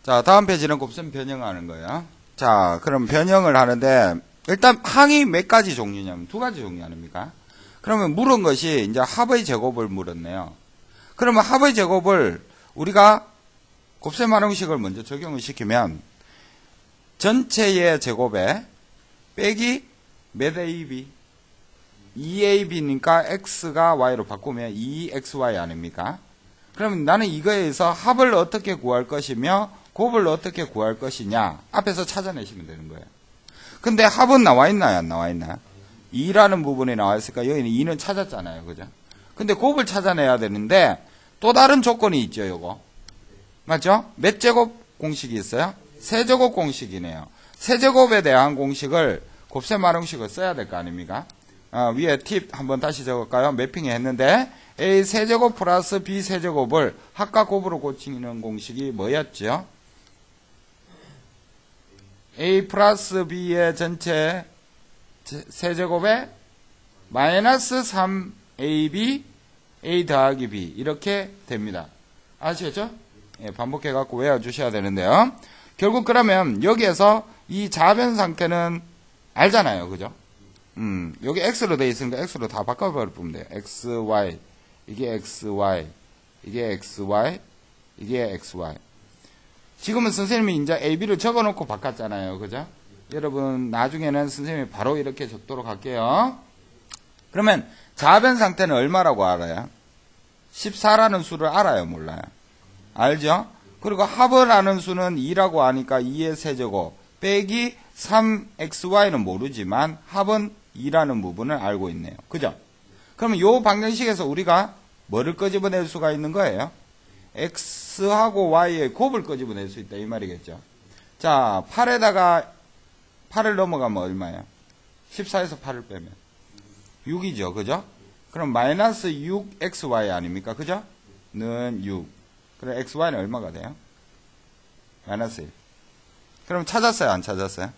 자, 다음 페이지는 곱셈 변형하는 거예요. 자, 그럼 변형을 하는데, 일단 항이 몇 가지 종류냐면, 두 가지 종류 아닙니까? 그러면 물은 것이 이제 합의 제곱을 물었네요. 그러면 합의 제곱을 우리가 곱셈 활용식을 먼저 적용을 시키면, 전체의 제곱에 빼기 몇 AB? 2AB니까 X가 Y로 바꾸면 2XY 아닙니까? 그러면 나는 이거에서 합을 어떻게 구할 것이며 곱을 어떻게 구할 것이냐 앞에서 찾아내시면 되는 거예요. 근데 합은 나와 있나요? 안 나와 있나요? 2라는 부분이 나와 있으니까 여기는 2는 찾았잖아요. 그죠? 근데 곱을 찾아내야 되는데 또 다른 조건이 있죠. 요거 맞죠? 몇 제곱 공식이 있어요? 세제곱 공식이네요. 세제곱에 대한 공식을 곱셈 활용식을 써야 될 거 아닙니까? 위에 팁 한번 다시 적을까요? 매핑 했는데 A 세제곱 플러스 B 세제곱을 합과 곱으로 고치는 공식이 뭐였죠? A 플러스 B의 전체 세제곱에 마이너스 3AB A 더하기 B 이렇게 됩니다. 아시겠죠? 예, 반복해갖고 외워주셔야 되는데요. 결국 그러면 여기에서 이 좌변 상태는 알잖아요. 그죠? 여기 X로 되어 있으니까 X로 다 바꿔버리면 돼요. XY, 이게 XY, 이게 XY, 이게 XY. 지금은 선생님이 이제 AB를 적어놓고 바꿨잖아요. 그죠? 여러분, 나중에는 선생님이 바로 이렇게 적도록 할게요. 그러면 좌변 상태는 얼마라고 알아요? 14라는 수를 알아요? 몰라요? 알죠? 그리고 합을 하는 수는 2라고 하니까 2의 세제곱 빼기 3xy는 모르지만 합은 2라는 부분을 알고 있네요. 그죠? 그러면 요 방정식에서 우리가 뭐를 끄집어낼 수가 있는 거예요? x하고 y의 곱을 끄집어낼 수 있다 이 말이겠죠. 자, 8에다가 8을 넘어가면 얼마예요? 14에서 8을 빼면 6이죠. 그죠? 그럼 마이너스 6xy 아닙니까? 그죠? 는 6. 그럼 xy는 얼마가 돼요? 마이너스 1. 그럼 찾았어요? 안 찾았어요?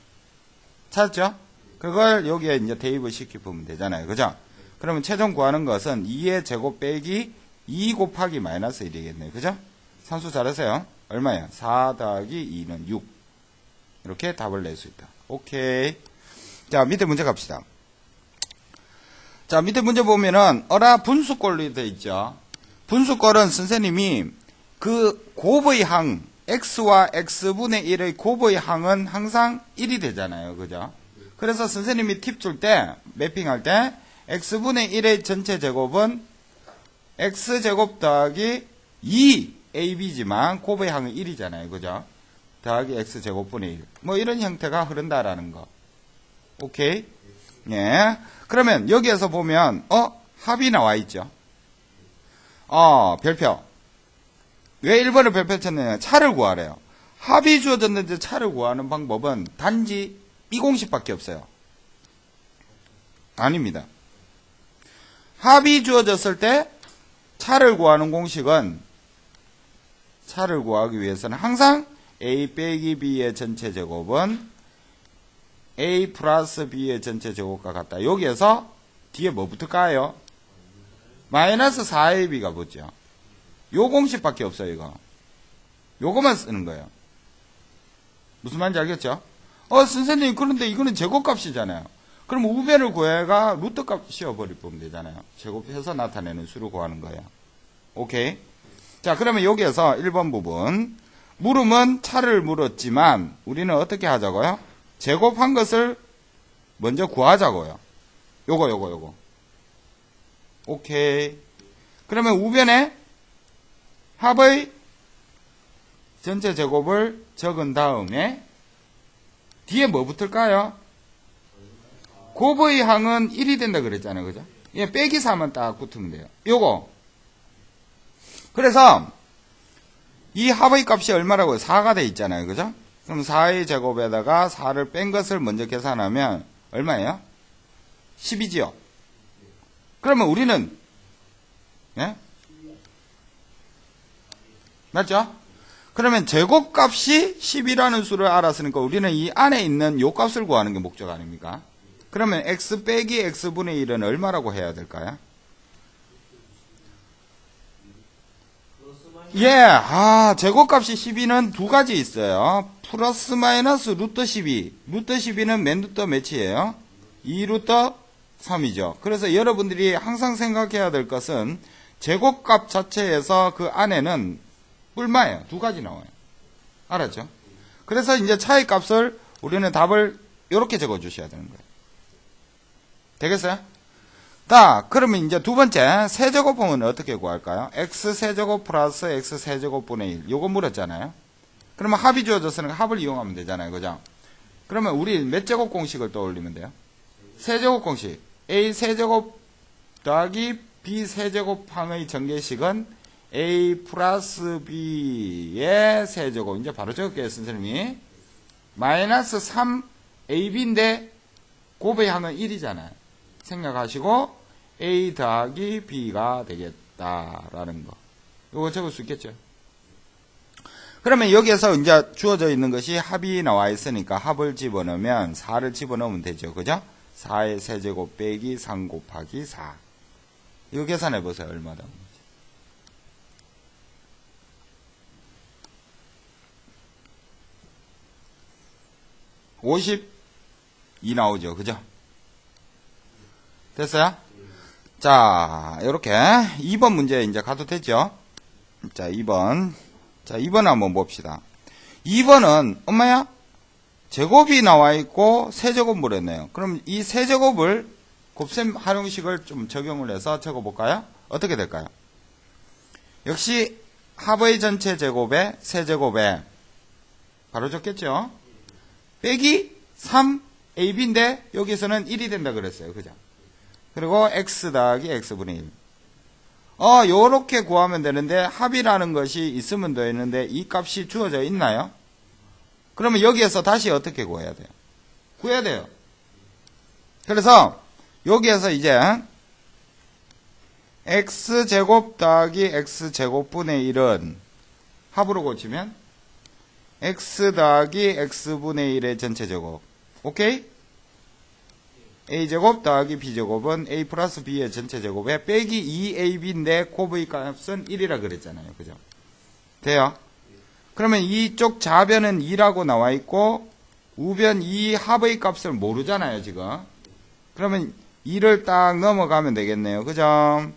찾았죠? 그걸 여기에 이제 대입을 시키면 되잖아요. 그죠? 그러면 최종 구하는 것은 2의 제곱 빼기 2 곱하기 마이너스 1이겠네요. 그죠? 산수 잘하세요. 얼마예요? 4 더하기 2는 6. 이렇게 답을 낼 수 있다. 오케이. 자, 밑에 문제 갑시다. 자, 밑에 문제 보면은 어라 분수꼴로 되어 있죠. 분수꼴은 선생님이 그 곱의 항 x와 x분의 1의 곱의 항은 항상 1이 되잖아요. 그죠? 그래서 선생님이 팁 줄 때 매핑할 때 x분의 1의 전체 제곱은 x제곱 더하기 2ab지만 곱의 항은 1이잖아요. 그죠? 더하기 x제곱분의 1. 뭐 이런 형태가 흐른다라는 거. 오케이? 예. 그러면 여기에서 보면 합이 나와 있죠. 별표. 왜 1번을 별표 쳤느냐? 차를 구하래요. 합이 주어졌는데 차를 구하는 방법은 단지 이 공식밖에 없어요. 아닙니다. 합이 주어졌을 때 차를 구하는 공식은 차를 구하기 위해서는 항상 A 빼기 B의 전체 제곱은 A 플러스 B의 전체 제곱과 같다. 여기에서 뒤에 뭐 붙을까요? 마이너스 4AB가 붙죠. 요 공식밖에 없어요, 이거. 요거만 쓰는 거예요. 무슨 말인지 알겠죠? 선생님, 그런데 이거는 제곱값이잖아요. 그럼 우변을 구해가 루트값 씌워버리면 되잖아요. 제곱해서 나타내는 수를 구하는 거예요. 오케이? 자, 그러면 여기에서 1번 부분. 물음은 차를 물었지만, 우리는 어떻게 하자고요? 제곱한 것을 먼저 구하자고요. 요거. 오케이. 그러면 우변에 합의 전체 제곱을 적은 다음에 뒤에 뭐 붙을까요? 곱의 항은 1이 된다 그랬잖아요. 그죠? 예, 빼기 3은 딱 붙으면 돼요. 요거. 그래서 이 합의 값이 얼마라고요? 4가 돼 있잖아요. 그죠? 그럼 4의 제곱에다가 4를 뺀 것을 먼저 계산하면 얼마예요? 10이지요. 그러면 우리는 예? 맞죠? 그러면 제곱값이 10이라는 수를 알았으니까 우리는 이 안에 있는 요 값을 구하는 게 목적 아닙니까? 그러면 x 빼기 x분의 1은 얼마라고 해야 될까요? 예, 제곱값이 12는 두 가지 있어요. 플러스 마이너스 루트 12. 루트 12는 맨 루트 몇이에요? 2루트 3이죠. 그래서 여러분들이 항상 생각해야 될 것은 제곱값 자체에서 그 안에는 뿔마예요. 두 가지 나와요. 알았죠? 그래서 이제 차이값을 우리는 답을 이렇게 적어 주셔야 되는 거예요. 되겠어요? 자, 그러면 이제 두 번째, 세제곱은 어떻게 구할까요? x세제곱 플러스 x세제곱분의 1. 요거 물었잖아요. 그러면 합이 주어졌으니까 합을 이용하면 되잖아요. 그죠? 그러면 우리 몇 제곱 공식을 떠올리면 돼요? 세제곱 공식. a 세제곱 더하기 b 세제곱항의 전개식은 a 플러스 b의 세제곱. 이제 바로 적을게요, 선생님이. 마이너스 3ab인데 곱의 항은 1이잖아요. 생각하시고 a 더하기 b가 되겠다라는 거. 이거 적을 수 있겠죠? 그러면 여기에서 이제 주어져 있는 것이 합이 나와 있으니까 합을 집어넣으면 4를 집어넣으면 되죠. 그죠? 4의 세제곱 빼기 3 곱하기 4. 이거 계산해 보세요. 얼마다? 52 나오죠. 그죠? 됐어요? 자, 요렇게 2번 문제 이제 가도 되죠? 자, 2번. 자, 2번 한번 봅시다. 2번은 엄마야 제곱이 나와 있고 세제곱 물었네요. 그럼 이 세제곱을 곱셈 활용식을 좀 적용을 해서 적어 볼까요? 어떻게 될까요? 역시 합의 전체 제곱에 세제곱에 바로 적겠죠? 빼기 3ab인데 여기서는 1이 된다 그랬어요. 그죠? 그리고 x 더하기 x분의 1. 요렇게 구하면 되는데 합이라는 것이 있으면 되는데 이 값이 주어져 있나요? 그러면 여기에서 다시 어떻게 구해야 돼요? 구해야 돼요. 그래서 여기에서 이제 x제곱 더하기 x제곱분의 1은 합으로 고치면 x 더하기 x분의 1의 전체 제곱. 오케이? a제곱 더하기 b제곱은 a 플러스 b의 전체 제곱에 빼기 2ab인데 곱의 값은 1이라 그랬잖아요. 그죠? 돼요? 그러면 이쪽 좌변은 2라고 나와 있고 우변 이 합의 값을 모르잖아요. 지금. 그러면 2를 딱 넘어가면 되겠네요. 그죠?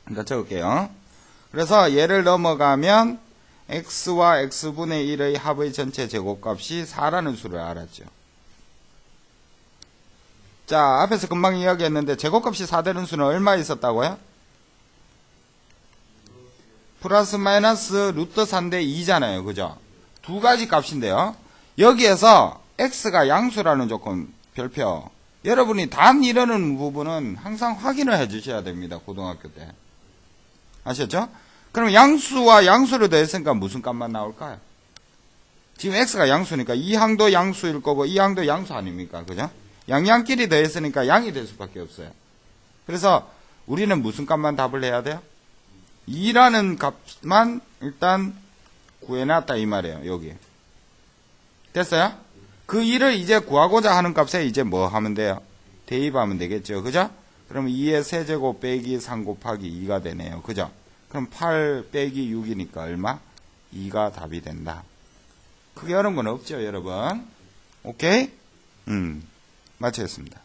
그러니까 적을게요. 그래서 얘를 넘어가면 x와 x분의 1의 합의 전체 제곱값이 4라는 수를 알았죠. 자, 앞에서 금방 이야기했는데 제곱값이 4 되는 수는 얼마 있었다고요? 플러스 마이너스 루트 4인데 2잖아요. 그죠? 두 가지 값인데요. 여기에서 x가 양수라는 조건 별표. 여러분이 단 이러는 부분은 항상 확인을 해 주셔야 됩니다. 고등학교 때. 아셨죠? 그럼 양수와 양수를 더했으니까 무슨 값만 나올까요? 지금 x가 양수니까 이 항도 양수일 거고 이 항도 양수 아닙니까? 그죠? 양양끼리 더했으니까 양이 될 수밖에 없어요. 그래서 우리는 무슨 값만 답을 해야 돼요? 2라는 값만 일단 구해놨다 이 말이에요. 여기. 됐어요? 그 2를 이제 구하고자 하는 값에 이제 뭐 하면 돼요? 대입하면 되겠죠. 그죠? 그럼 2의 세제곱 빼기 3 곱하기 2가 되네요. 그죠? 그럼 8 빼기 6이니까 얼마? 2가 답이 된다. 크게 어려운 건 없죠, 여러분. 오케이? 마치겠습니다.